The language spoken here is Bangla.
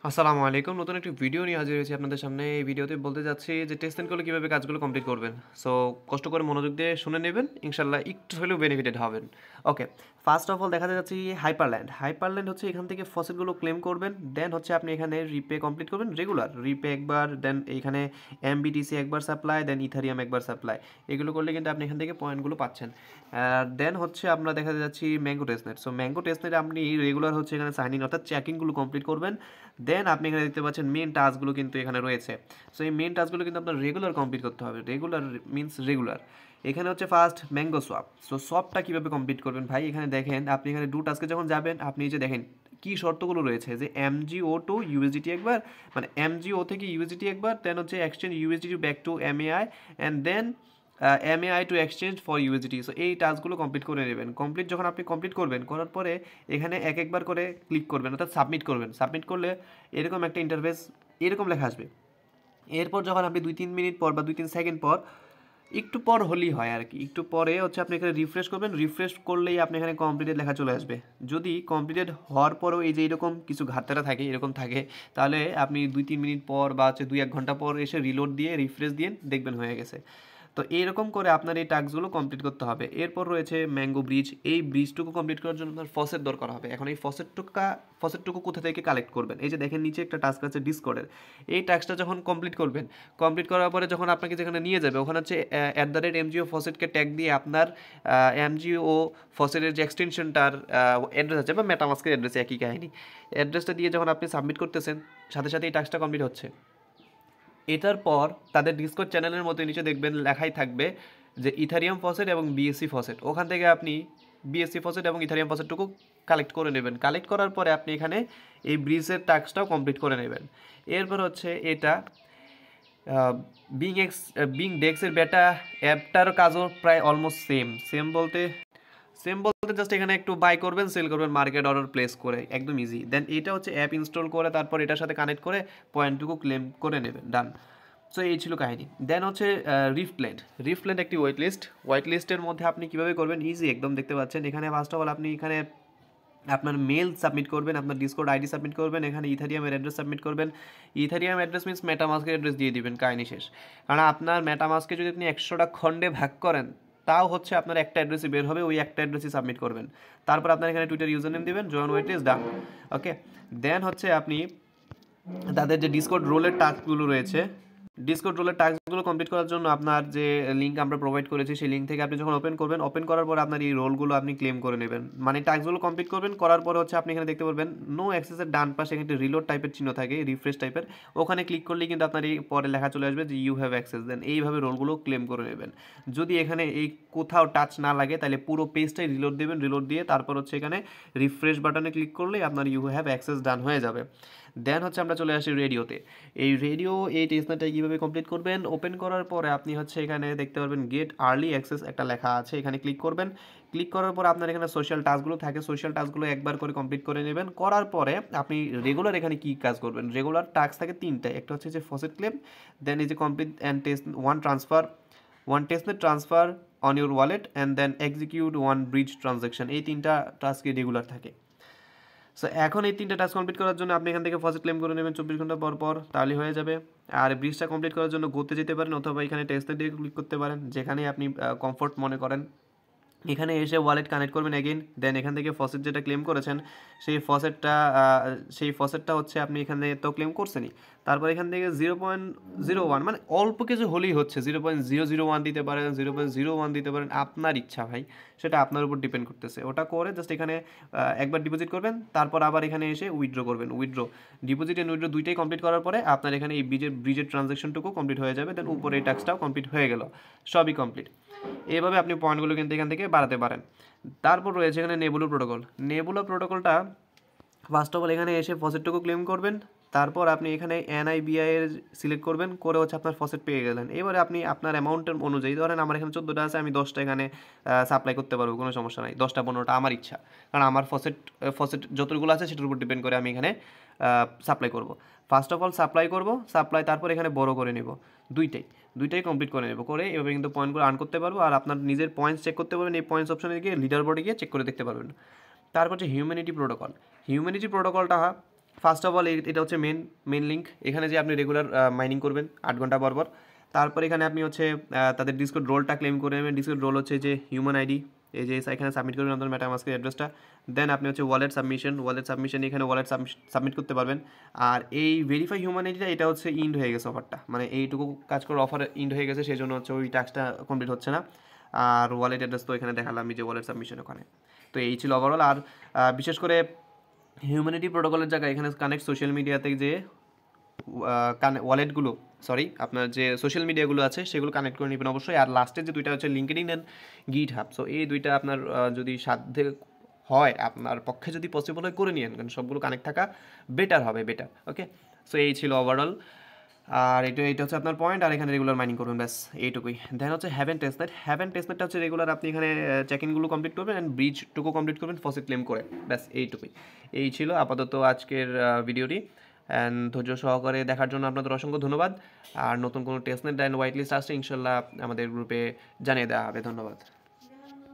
আসসালামু আলাইকুম। নতুন একটি ভিডিও নিয়ে হাজির হয়েছি আপনাদের সামনে। এই ভিডিওতে বলতে যাচ্ছি যে টেস্ট করলে কীভাবে কাজগুলো কমপ্লিট করবেন। সো কষ্ট করে মনোযোগ দিয়ে শুনে নেবেন। ইনশাআল্লাহ একটু হলেও বেনিফিটেড হবেন। ওকে। ফার্স্ট অফ অল দেখা যাচ্ছে হাইপারল্যান্ড। হাইপারল্যান্ড হচ্ছে এখান থেকে ফসিলগুলো ক্লেম করবেন। দেন হচ্ছে আপনি এখানে রিপে কমপ্লিট করবেন রেগুলার। রিপে একবার, দেন এইখানে এমবিটিসি একবার সাপ্লাই, দেন ইথারিয়াম একবার সাপ্লাই। এগুলো করলে কিন্তু আপনি এখান থেকে পয়েন্টগুলো পাচ্ছেন। দেন হচ্ছে আমরা দেখা যাচ্ছি mango testnet. So mango testnet আপনি রেগুলার হচ্ছে এখানে সাইন ইন অর্থাৎ চেকিংগুলো কমপ্লিট করবেন। দেন আপনি এখানে দেখতে পাচ্ছেন মেন টাস্কগুলো কিন্তু এখানে রয়েছে। সো এই মেন টাস্কগুলো কিন্তু আপনার রেগুলার কমপ্লিট করতে হবে। Regular means regular. এখানে হচ্ছে ফার্স্ট ম্যাঙ্গো সোয়াপ। সো সোয়াপটা কীভাবে কমপ্লিট করবেন ভাই, এখানে দেখেন আপনি এখানে টাস্কে যখন যাবেন আপনি যে দেখেন কী শর্তগুলো রয়েছে যে এমজিও টু ইউএসডিটি একবার, মানে এমজিও থেকে ইউএসডিটি একবার, দেন হচ্ছে exchange USDT back to MAI, and then MAI to exchange for USDT. So এই টাস্কগুলো কমপ্লিট করে নেবেন। কমপ্লিট যখন আপনি কমপ্লিট করবেন, করার পরে এখানে এক একবার করে ক্লিক করবেন অর্থাৎ সাবমিট করবেন। সাবমিট করলে এরকম একটা ইন্টারফেস এরকম লেখা আসবে। এরপর যখন আপনি 2-3 মিনিট পর বা 2-3 সেকেন্ড পর, একটু পর হলেই হয় আর কি, একটু পরে হচ্ছে আপনি এখানে রিফ্রেশ করবেন। রিফ্রেশ করলেই আপনি এখানে কমপ্লিটেড লেখা চলে আসবে। যদি কমপ্লিটেড হওয়ার পরেও এই যে এরকম কিছু ঘাটতারা থাকে, এরকম থাকে, তাহলে আপনি 2-3 মিনিট পর বা হচ্ছে 2-1 ঘন্টা পর এসে রিলোড দিয়ে রিফ্রেশ দিয়ে দেখবেন হয়ে গেছে। তো এইরকম করে আপনার এই টাস্কগুলো কমপ্লিট করতে হবে। এরপর রয়েছে ম্যাঙ্গো ব্রিজ। এই ব্রিজটুকু কমপ্লিট করার জন্য আপনার ফসেট দরকার হবে। এখন এই ফসেটটুকু কোথা থেকে কালেক্ট করবেন, এই যে দেখেন নিচে একটা টাস্ক আছে ডিসকর্ডের। এই টাস্কটা যখন কমপ্লিট করবেন, কমপ্লিট করার পরে যখন আপনাকে যেখানে নিয়ে যাবে ওখানে হচ্ছে @MGO ফসেটকে ট্যাগ দিয়ে আপনার এমজিও ফসেটের যে এক্সটেনশনটার অ্যাড্রেস আছে বা মেটামাস্কের অ্যাড্রেস, একই কাহিনী, অ্যাড্রেসটা দিয়ে যখন আপনি সাবমিট করতেছেন, সাথে সাথে এই টাস্কটা কমপ্লিট হচ্ছে। এটার পর তাদের ডিসকর্ড চ্যানেলের মধ্যে নিচে দেখবেন লেখাই থাকবে যে ইথারিয়াম ফসেট এবং বিএসসি ফসেট। ওখান থেকে আপনি বিএসসি ফসেট এবং ইথারিয়াম ফসেটটুকু কালেক্ট করে নেবেন। কালেক্ট করার পরে আপনি এখানে এই ব্রিজের টাস্কটাও কমপ্লিট করে নেবেন। এরপর হচ্ছে এটা বিং ডেক্সের বেটা অ্যাপটার কাজও প্রায় অলমোস্ট সেম বলতে জাস্ট এখানে একটু বাই করবেন, সেল করবেন, মার্কেট অর্ডার প্লেস করে, একদম ইজি। দেন এটা হচ্ছে অ্যাপ ইনস্টল করে তারপর এটার সাথে কানেক্ট করে পয়েন্টটুকু ক্লেম করে নেবেন, ডান। সো এই ছিল কাহিনী। দেন হচ্ছে রিফ্লেন্ট একটি হোয়াইট লিস্টের মধ্যে আপনি কীভাবে করবেন, ইজি একদম। দেখতে পাচ্ছেন এখানে ফার্স্ট অফ অল আপনি এখানে আপনার মেল সাবমিট করবেন, আপনার ডিসকর্ড আইডি সাবমিট করবেন, এখানে ইথারিয়ামের অ্যাড্রেস সাবমিট করবেন। ইথারিয়াম অ্যাড্রেস মিনস মেটামাস্কের অ্যাড্রেস দিয়ে দিবেন, কাহিনী শেষ। কারণ আপনার মেটামাস্কে যদি আপনি 100টা খণ্ডে ভাগ করেন, তাও হচ্ছে আপনার একটা অ্যাড্রেসই বের হবে, ওই একটা অ্যাড্রেসই সাবমিট করবেন। তারপর আপনার এখানে টুইটার ইউজার নেম দেবেন, জয়েন ওয়েট ইজ ডান। ওকে। দেন হচ্ছে আপনি তাদের যে ডিসকর্ড রোলের টাস্কগুলো রয়েছে, ডিসকর্ড রোলের টাস্কগুলো কমপ্লিট করার জন্য আপনার যে লিঙ্ক আমরা প্রোভাইড করেছি, সেই লিঙ্ক থেকে আপনি যখন ওপেন করবেন, ওপেন করার পর আপনার এই রোলগুলো আপনি ক্লেম করে নেবেন। মানে টাস্কগুলো কমপ্লিট করবেন, করার পর হচ্ছে আপনি এখানে দেখতে পারবেন নো অ্যাক্সেসের ডান পাশে এখানে রিলোড টাইপের চিহ্ন থাকে, রিফ্রেশ টাইপের, ওখানে ক্লিক করলেই কিন্তু আপনার এই পরে লেখা চলে আসবে যে ইউ হ্যাভ অ্যাক্সেস। দেন এইভাবে রোলগুলো ক্লেম করে নেবেন। যদি এখানে এই কোথাও টাচ না লাগে তাহলে পুরো পেজটাই রিলোড দেবেন, রিলোড দিয়ে তারপর হচ্ছে এখানে রিফ্রেশ বাটনে ক্লিক করলেই আপনার ইউ হ্যাভ অ্যাক্সেস ডান হয়ে যাবে। দেন হচ্ছে আমরা চলে আসি রেডিওতে। এই টেস্টটা কীভাবে কমপ্লিট করবেন, ওপেন করার পরে আপনি হচ্ছে এখানে দেখতে পারবেন গেট আর্লি অ্যাক্সেস একটা লেখা আছে, এখানে ক্লিক করবেন। ক্লিক করার পর আপনার এখানে সোশ্যাল টাস্কগুলো থাকে, সোশ্যাল টাস্কগুলো একবার করে কমপ্লিট করে নেবেন। করার পরে আপনি রেগুলার এখানে কী কাজ করবেন, রেগুলার টাস্ক থাকে 3টা। একটা হচ্ছে যে ফসেট ক্লেম, দেন এই যে complete and test one testnet transfer on your wallet, and then execute one bridge transaction. এই 3টা টাস্কই রেগুলার থাকে। সো এখন এই 3টা টাস্ক কমপ্লিট করার জন্য আপনি এখান থেকে ফসেট ক্লেম করে নেবেন 24 ঘন্টা পর পর, তাহলে হয়ে যাবে। আর ব্রিজটা কমপ্লিট করার জন্য গোতে যেতে পারেন, অথবা এখানে টেস্টে দিয়ে ক্লিক করতে পারেন, যেখানে আপনি কমফোর্ট মনে করেন। এখানে এসে ওয়ালেট কানেক্ট করবেন এগেইন। দেন এখান থেকে ফসেট যেটা ক্লেম করেছেন সেই ফসেটটা হচ্ছে আপনি এখানে তো ক্লেম করছেনই। তারপর এখান থেকে 0.01 মানে অল্প কিছু হলেই হচ্ছে, 0.001 দিতে পারেন, 0.01 দিতে পারেন, আপনার ইচ্ছা ভাই, সেটা আপনার উপর ডিপেন্ড করতেছে। ওটা করে জাস্ট এখানে একবার ডিপোজিট করবেন, তারপর আবার এখানে এসে উইথড্র করবেন। ডিপোজিট অ্যান্ড উইথড্র দুইটাই কমপ্লিট করার পরে আপনার এখানে এই ব্রিজের ট্রানজ্যাকশনটুকু কমপ্লিট হয়ে যাবে। দেন উপরে এই টাস্কটাও কমপ্লিট হয়ে গেল, সবই কমপ্লিট। এইভাবে আপনি পয়েন্টগুলো কিন্তু এখান থেকে বাড়াতে পারেন। তারপর রয়েছে এখানে নেবুলা প্রোটোকলটা ফার্স্ট অফ অল এখানে এসে ফসেটটুকু ক্লেম করবেন। তারপর আপনি এখানে NIBI এর সিলেক্ট করবেন, করে হচ্ছে আপনার ফসেট পেয়ে গেলেন। এবারে আপনি আপনার অ্যামাউন্টের অনুযায়ী, ধরেন আমার এখানে 14টা আছে, আমি 10টা এখানে সাপ্লাই করতে পারবো, কোনো সমস্যা নাই। 10টা 15টা আমার ইচ্ছা, কারণ আমার ফসেট যতগুলো আছে সেটার উপর ডিপেন্ড করে আমি এখানে সাপ্লাই করব। ফার্স্ট অফ অল সাপ্লাই তারপর এখানে বড় করে নেব, দুইটাই কমপ্লিট করে নেব। করে এভাবে কিন্তু পয়েন্টগুলো আর্ন করতে পারবো। আর আপনার নিজের পয়েন্টস চেক করতে পারবেন, এই পয়েন্টস অপশনে গিয়ে লিডার বোর্ডে গিয়ে চেক করে দেখতে পারবেন। তারপর হচ্ছে হিউম্যানিটি প্রোটোকলটা ফার্স্ট অফ অল এটা হচ্ছে মেন লিঙ্ক। এখানে যে আপনি রেগুলার মাইনিং করবেন 8 ঘন্টা পর। তারপর এখানে আপনি হচ্ছে তাদের ডিসকর্ড রোলটা ক্লেম করে নেবেন। ডিসকর্ড রোল হচ্ছে যে হিউম্যান আইডি, এই যে এখানে সাবমিট করবেন আপনার মেটামাস্কের অ্যাড্রেসটা। দেন আপনি হচ্ছে ওয়ালেট সাবমিশন এখানে ওয়ালেট সাবমিট করতে পারবেন। আর এই ভেরিফাই হিউম্যান আইডিটা এটা হচ্ছে ইন্ড হয়ে গেছে অফারটা, মানে এইটুকু কাজ করার অফার ইন্ড হয়ে গেছে, সেই জন্য হচ্ছে ওই টাস্কটা কমপ্লিট হচ্ছে না। আর ওয়ালেট অ্যাড্রেস তো এখানে দেখালাম, যে ওয়ালেট সাবমিশন ওখানে। তো এই ছিল ওভারঅল। আর বিশেষ করে হিউম্যানিটি প্রোটোকলের জায়গায় এখানে কানেক্ট সোশ্যাল মিডিয়াতে যে ওয়ালেটগুলো, আপনার যে সোশ্যাল মিডিয়াগুলো আছে সেগুলো কানেক্ট করে নেবেন অবশ্যই। আর লাস্টের যে দুইটা হচ্ছে লিঙ্কডইন অ্যান্ড গিটহাব। সো এই দুইটা আপনার যদি সাধ্যে হয়, আপনার পক্ষে যদি পসিবল হয় করে নিন, কারণ সবগুলো কানেক্ট থাকা বেটার হবে, ওকে। সো এই ছিল ওভারঅল। আর এটা হচ্ছে আপনার পয়েন্ট। আর এখানে রেগুলার মাইনিং করবেন, ব্যাস এইটুকুই। দেন হচ্ছে হ্যাভেন টেস্টনেটটা হচ্ছে রেগুলার আপনি এখানে চেক ইনগুলো কমপ্লিট করবেন অ্যান্ড ব্রিজটুকু কমপ্লিট করবেন ফসিট ক্লেম করে, ব্যাস এইটুকুই। এই ছিল আপাতত আজকের ভিডিওটি। অ্যান্ড ধৈর্য সহকারে দেখার জন্য আপনাদের অসংখ্য ধন্যবাদ। আর নতুন কোনো টেস্টনেট অ্যান্ড হোয়াইট লিস্ট আসছে ইনশাল্লাহ আমাদের গ্রুপে জানিয়ে দেওয়া হবে। ধন্যবাদ।